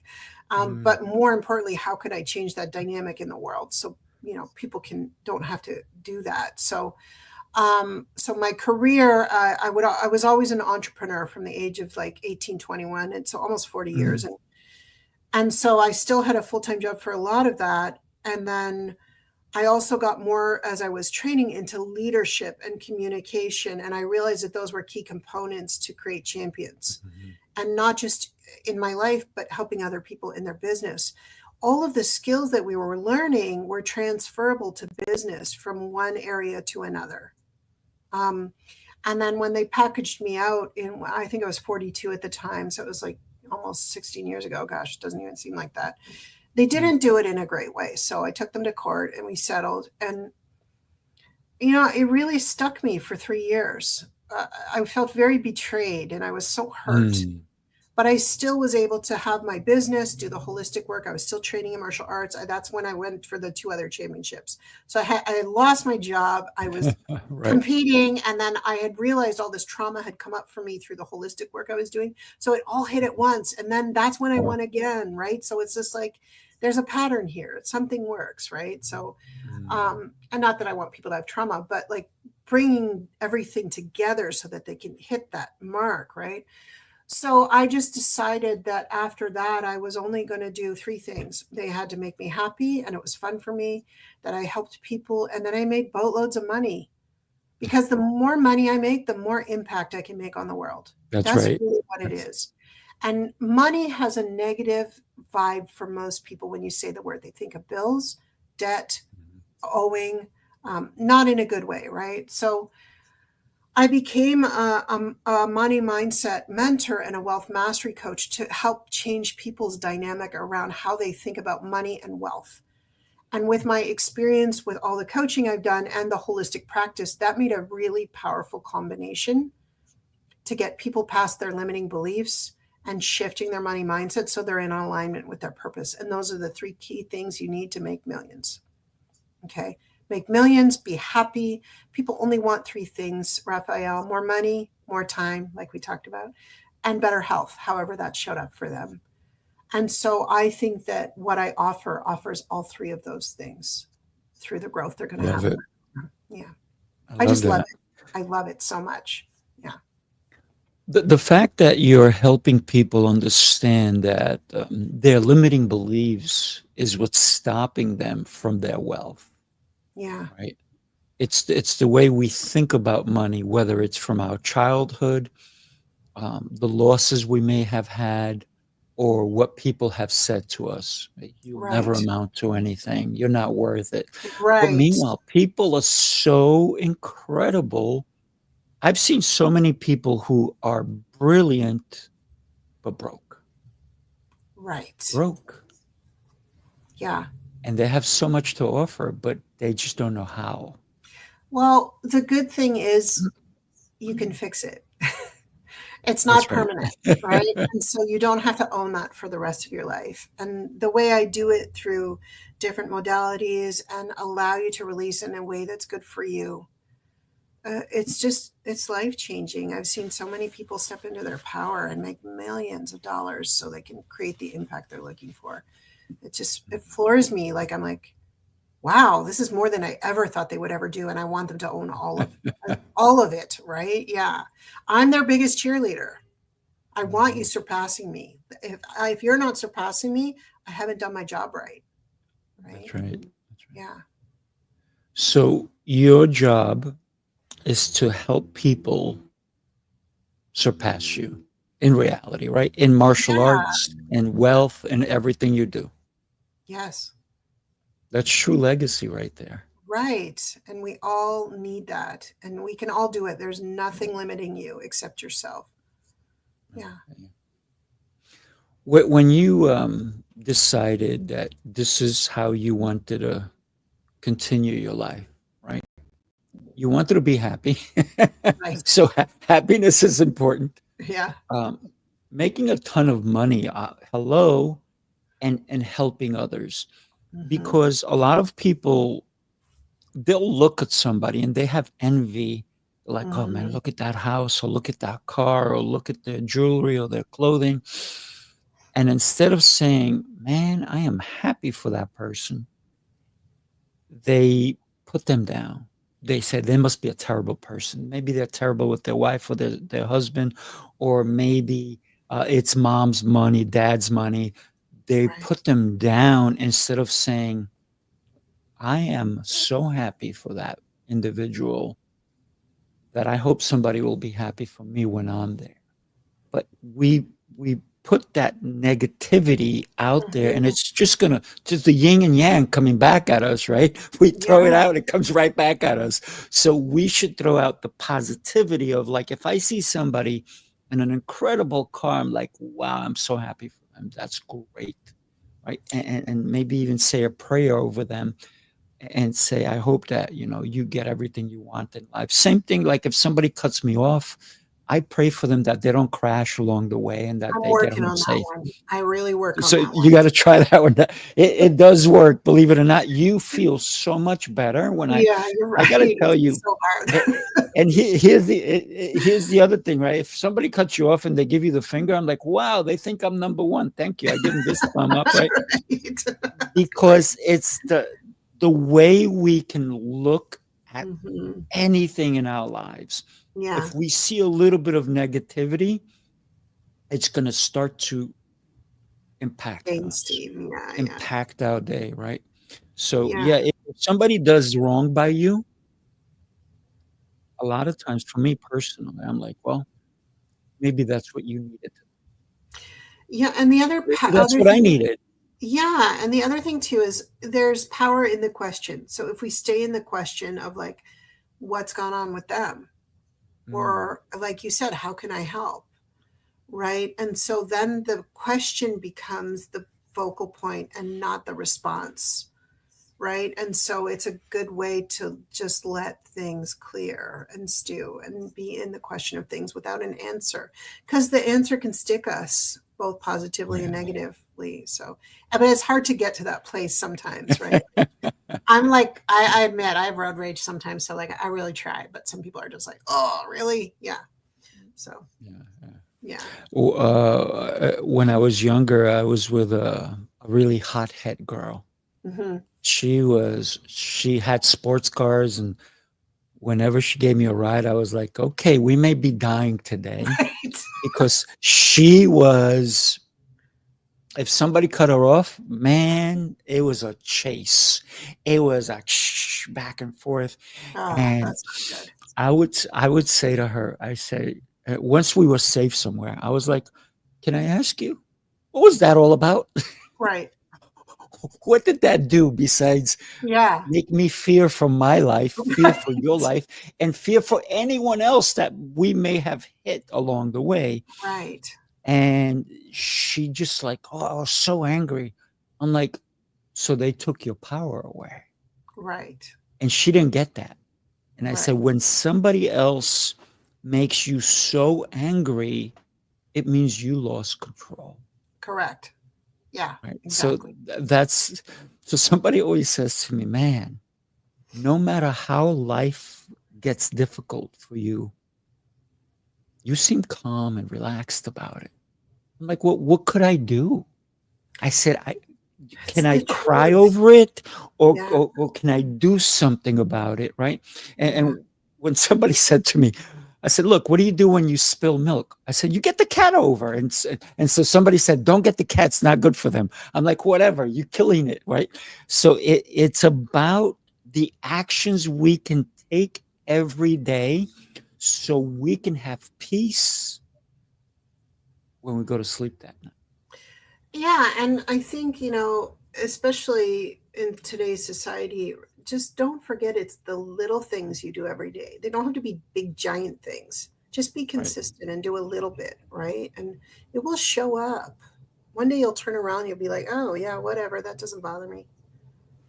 But more importantly, how could I change that dynamic in the world? So, people don't have to do that. So my career, I was always an entrepreneur from the age of like 18, 21. And so almost 40 years. And so I still had a full-time job for a lot of that. And then I also got more as I was training into leadership and communication. And I realized that those were key components to create champions, and not just in my life, but helping other people in their business. All of the skills that we were learning were transferable to business from one area to another. And then when they packaged me out I think I was 42 at the time. So it was like almost 16 years ago. Gosh, it doesn't even seem like that. They didn't do it in a great way. So I took them to court and we settled. And, it really stuck me for 3 years. I felt very betrayed and I was so hurt. But I still was able to have my business, do the holistic work. I was still training in martial arts. That's when I went for the 2 other championships. So I had lost my job. I was Right. competing. And then I had realized all this trauma had come up for me through the holistic work I was doing. So it all hit at once. And then that's when I won again, right? So it's just like, there's a pattern here. Something works, right? So, and not that I want people to have trauma, but like bringing everything together so that they can hit that mark, right? So I just decided that after that, I was only going to do 3 things. They had to make me happy and it was fun for me, that I helped people, and then I made boatloads of money. Because the more money I make, the more impact I can make on the world. That's That's right. really what it is. And money has a negative vibe for most people when you say the word. They think of bills, debt, owing, not in a good way, right? So I became a money mindset mentor and a wealth mastery coach to help change people's dynamic around how they think about money and wealth. And with my experience with all the coaching I've done and the holistic practice, that made a really powerful combination to get people past their limiting beliefs and shifting their money mindset so they're in alignment with their purpose. And those are the 3 key things you need to make millions. Okay. Make millions, be happy. People only want 3 things, Rafael: more money, more time, like we talked about, and better health, however that showed up for them. And so I think that what I offers all 3 of those things through the growth they're going to have. Love it. Yeah. I I just love that. it. I love it so much. Yeah. The fact that you're helping people understand that their limiting beliefs is what's stopping them from their wealth, Yeah. right? It's the way we think about money, whether it's from our childhood, the losses we may have had, or what people have said to us. You'll never Right. amount to anything. You're not worth it. But Right. meanwhile, people are so incredible. I've seen so many people who are brilliant, but broke. Right. Broke. Yeah. And they have so much to offer, but they just don't know how. Well, the good thing is you can fix it. It's not That's right. permanent, right? And so you don't have to own that for the rest of your life. And the way I do it through different modalities and allow you to release in a way that's good for you. It's life changing. I've seen so many people step into their power and make millions of dollars so they can create the impact they're looking for. It floors me. Like, I'm like, wow, this is more than I ever thought they would ever do. And I want them to own all of it. Right. Yeah. I'm their biggest cheerleader. I want you surpassing me. If you're not surpassing me, I haven't done my job right. Right. That's right. That's right. Yeah. So your job is to help people surpass you in reality, right? In martial arts and wealth and everything you do. Yes. That's true legacy right there. Right. And we all need that. And we can all do it. There's nothing limiting you except yourself. Yeah. When you decided that this is how you wanted to continue your life, right? You wanted to be happy. Right. So happiness is important. Yeah. Um, Making a ton of money, hello, and helping others. Hmm. Because a lot of people, they'll look at somebody and they have envy. Like, oh man, Hmm. look at that house, or look at that car, or look at their jewelry or their clothing. And instead of saying, man, I am happy for that person, they put them down. They say they must be a terrible person. Maybe they're terrible with their wife or their husband, or maybe it's mom's money, dad's money. They Right. put them down instead of saying, I am so happy for that individual that I hope somebody will be happy for me when I'm there. But we put that negativity out there, and Hmm. it's just the yin and yang coming back at us, right? We throw it Yeah. out, it comes right back at us. So we should throw out the positivity of, like, if I see somebody in an incredible car, I'm like, wow, I'm so happy for them. That's great. Right. And maybe even say a prayer over them and say, I hope that, you get everything you want in life. Same thing, like if somebody cuts me off, I pray for them that they don't crash along the way and that I'm they get working home on that safe. one. I really work on So that you one. got to try that one. It does work, believe it or not. You feel so much better when Yeah, you're I got to right. tell It's you. so hard. a- And here's the other thing, right? If somebody cuts you off and they give you the finger, I'm like, wow, they think I'm number one. Thank you. I give them this thumb up, right? Right. Right. Because it's the way we can look at Hmm. anything in our lives. Yeah. If we see a little bit of negativity, it's going to start to impact Gain us, steam. Yeah. Yeah. impact our day, right? So, Yeah. yeah, if somebody does wrong by you, a lot of times for me personally, I'm like, well, maybe that's what you needed. Yeah. And the Maybe that's other what I thing, needed. yeah. And the other thing too is there's power in the question. So if we stay in the question of like, what's gone on with them? Mm, Or like you said, how can I help? Right. And so then the question becomes the focal point and not the response. Right. And so it's a good way to just let things clear and stew and be in the question of things without an answer, because the answer can stick us both positively and yeah. negatively. So, but it's hard to get to that place sometimes. Right. I'm like, I admit I have road rage sometimes. So, like, I really try, but some people are just like, oh, really? Yeah. So, Yeah, yeah. yeah. When I was younger, I was with a really hothead girl. Hmm. She had sports cars, and whenever she gave me a ride, I was like, okay, we may be dying today, Right. because she was, if somebody cut her off, man, it was a chase. It was a back and forth. Oh, And that's not good. I would say to her, I say, once we were safe somewhere, I was like, can I ask you, what was that all about? Right. What did that do besides Yeah. make me fear for my life, fear for your Right. life, and fear for anyone else that we may have hit along the way? Right. And she just like, oh, I was so angry. I'm like, so they took your power away. Right. And she didn't get that. And I said, Right. when somebody else makes you so angry, it means you lost control. Correct. Yeah, Right. So exactly. so somebody always says to me, man, no matter how life gets difficult for you, you seem calm and relaxed about it. I'm like, what could I do? I said, It's can I the cry truth. over it, or, Yeah. or can I do something about it? Right. Yeah. And when somebody said to me, I said, look, what do you do when you spill milk? I said, you get the cat over. And so somebody said, don't get the cat. It's not good for them. I'm like, whatever, you're killing it. Right. So it's about the actions we can take every day so we can have peace when we go to sleep that night. Yeah. And I think, especially in today's society, just don't forget it's the little things you do every day. They don't have to be big, giant things. Just be Right. consistent and do a little bit, right? And it will show up. One day you'll turn around and you'll be like, oh, yeah, whatever. That doesn't bother me,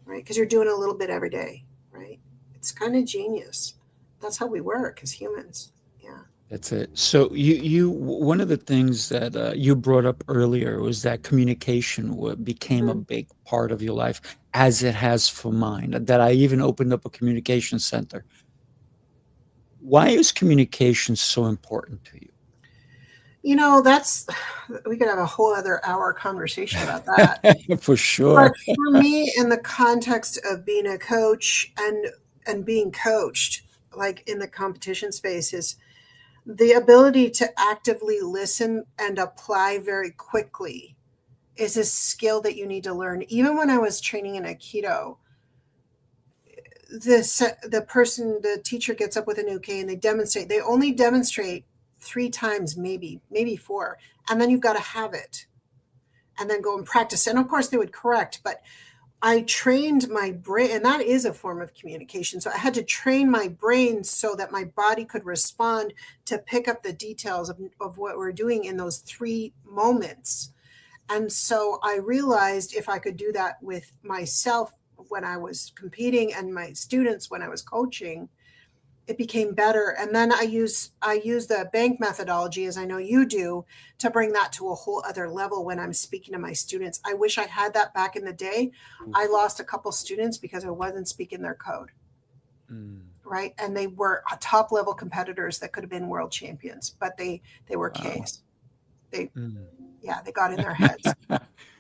right? Because you're doing a little bit every day, right? It's kind of genius. That's how we work as humans. Yeah. That's it. So one of the things that you brought up earlier was that communication became a Mhm. big part of your life, as it has for mine. That I even opened up a communication center. Why is communication so important to That's, we could have a whole other hour conversation about that. you? For But sure. for me, in the context of being a coach and being coached, like in the competition space, is the ability to actively listen and apply very quickly is a skill that you need to learn. Even when I was training in Aikido, the teacher gets up with an uke and they demonstrate. They only demonstrate 3 times, maybe 4, and then you've got to have it, and then go and practice. And of course, they would correct, but I trained my brain, and that is a form of communication. So I had to train my brain so that my body could respond to pick up the details of what we're doing in those 3 moments. And so I realized if I could do that with myself when I was competing and my students when I was coaching, it became better. And then I use the bank methodology, as I know you do, to bring that to a whole other level when I'm speaking to my students. I wish I had that back in the day. I lost a couple students because I wasn't speaking their code, Mm, right? And they were top level competitors that could have been world champions, but they were wow. Ks. They Mm. Yeah, they got in their heads.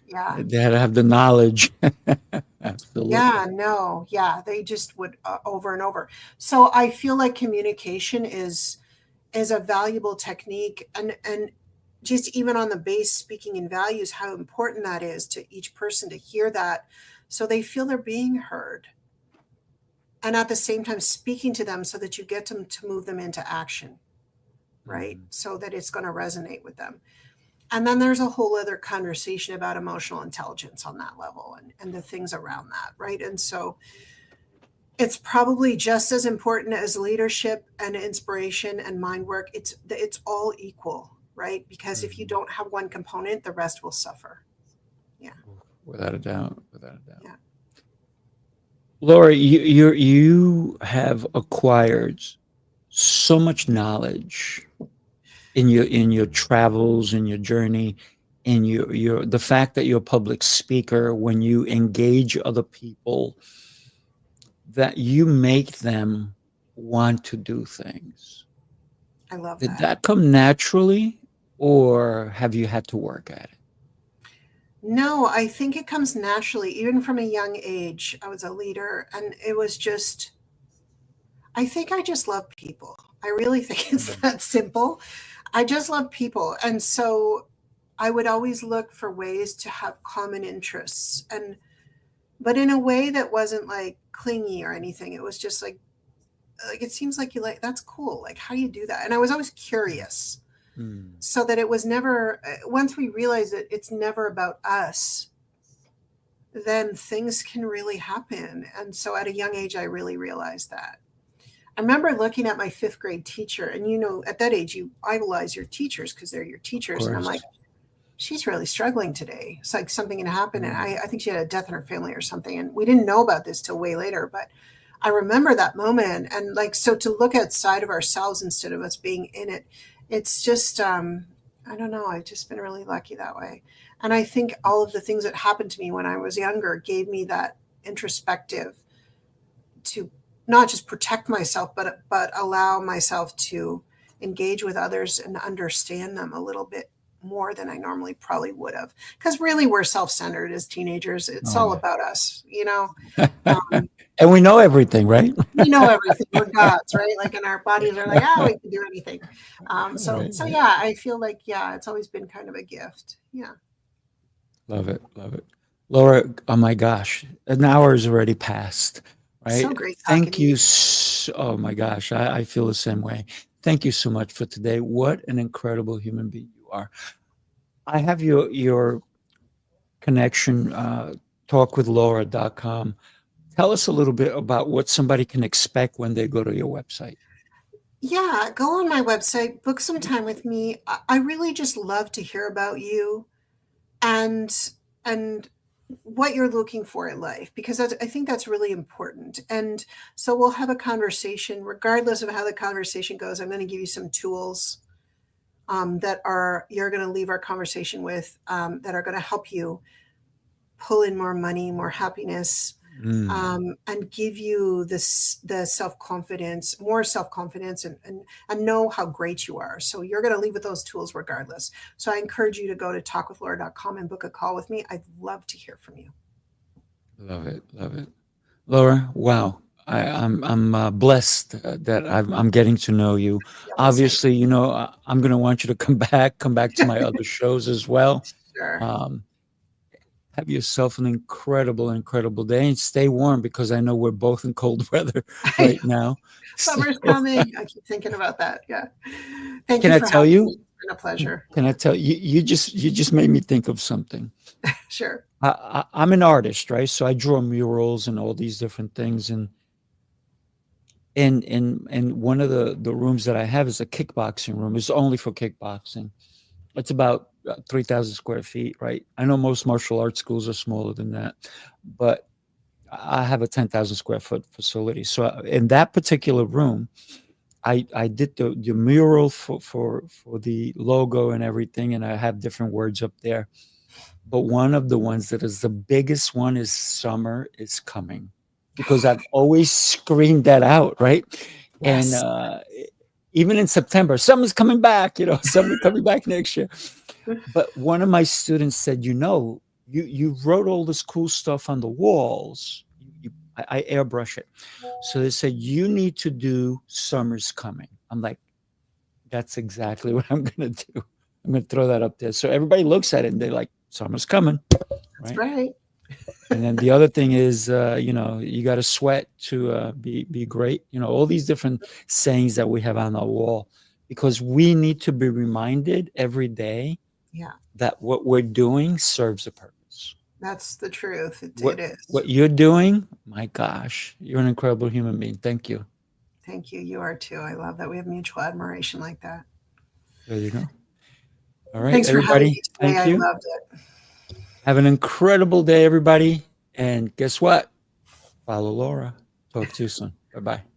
Yeah. They had to have the knowledge. Absolutely. Yeah, no, yeah, they just would over and over. So I feel like communication is a valuable technique, and just even on the base speaking in values, how important that is to each person to hear that so they feel they're being heard. And at the same time speaking to them so that you get them to move them into action, right? Mm. So that it's going to resonate with them. And then there's a whole other conversation about emotional intelligence on that level and the things around that, right? And so it's probably just as important as leadership and inspiration and mind work. It's all equal, right? Because if you Mhm. don't have one component, the rest will suffer. Yeah. Without a doubt. Without a doubt. Yeah. Laura, you have acquired so much knowledge in your travels, in your journey, in your the fact that you're a public speaker, when you engage other people, that you make them want to do things. I love Did that. that come naturally, or have you had to work at it? No, I think it comes naturally. Even from a young age, I was a leader, and it was just, I think I just love people. I really think it's Mm. that simple. I just love people. And so I would always look for ways to have common interests, and but in a way that wasn't like clingy or anything. It was just like it seems like you like that's cool. Like how do you do that? And I was always curious, Mm. so that it was never once we realize that it's never about us, then things can really happen. And so at a young age I really realized that. I remember looking at my 5th grade teacher, and at that age you idolize your teachers because they're your Of teachers, and I'm like, course. she's really struggling today. It's like something had happened, and Mm. I think she had a death in her family or something, and we didn't know about this till way later. But I remember that moment, and like so to look outside of ourselves instead of us being in it. It's just I don't know. I've just been really lucky that way, and I think all of the things that happened to me when I was younger gave me that introspective to not just protect myself, but allow myself to engage with others and understand them a little bit more than I normally probably would have. Because really, we're self-centered as teenagers. It's Oh all yeah. about us. Um, And we know everything, right? we know everything. We're gods, right? Like, and our bodies are like, we can do anything. So, Right, so right. yeah, I feel like it's always been kind of a gift. Yeah. Love it, love it. Laura, oh my gosh, an hour has already passed, So right? great talking Thank to you. you. Oh my gosh, I feel the same way. Thank you so much for today. What an incredible human being you are. I have your connection, talkwithlaura.com. Tell us a little bit about what somebody can expect when they go to your website. Yeah, go on my website, book some time with me. I really just love to hear about you and and what you're looking for in life, because I think that's really important. And so we'll have a conversation regardless of how the conversation goes. I'm going to give you some tools that are you're going to leave our conversation with, that are going to help you pull in more money, more happiness, and give you this the self confidence, more self confidence, and know how great you are. So you're going to leave with those tools regardless. So I encourage you to go to talkwithlaura.com and book a call with me. I'd love to hear from you. Love it, love it. Laura, wow. I'm blessed that I'm getting to know you. Yeah, well, same. Obviously, I'm going to want you to come back to my other shows as well. Sure. Um, have yourself an incredible, incredible day, and stay warm because I know we're both in cold weather I right know. now. Summer's So, coming. I keep thinking about that. Yeah. Thank can you I for tell having you? me. It's been a pleasure. Can I tell you? You just made me think of something. Sure. I'm an artist, right? So I draw murals and all these different things, and in one of the rooms that I have is a kickboxing room. It's only for kickboxing. It's about 3,000 square feet, right? I know most martial arts schools are smaller than that, but I have a 10,000 square foot facility. So in that particular room, I did the mural for the logo and everything, and I have different words up there. But one of the ones that is the biggest one is "Summer is coming," because I've always screamed that out, right? And Yes. even in September, "Summer's coming back," "Summer coming back next year." But one of my students said, you wrote all this cool stuff on the walls. I airbrush it. So they said, you need to do "Summer's coming." I'm like, that's exactly what I'm gonna do. I'm gonna throw that up there. So everybody looks at it and they're like, "Summer's coming," That's right? right. And then the other thing is, you got to sweat to be great. All these different sayings that we have on our wall, because we need to be reminded every day Yeah. that what we're doing serves a purpose. That's the truth. It What is. what you're doing, my gosh, you're an incredible human being. Thank you. Thank you. You are too. I love that we have mutual admiration like that. There you go. All right, Thanks for having everybody. me today. Thank I you. loved it. Have an incredible day, everybody. And guess what? Follow Laura. Talk to you soon. Bye bye.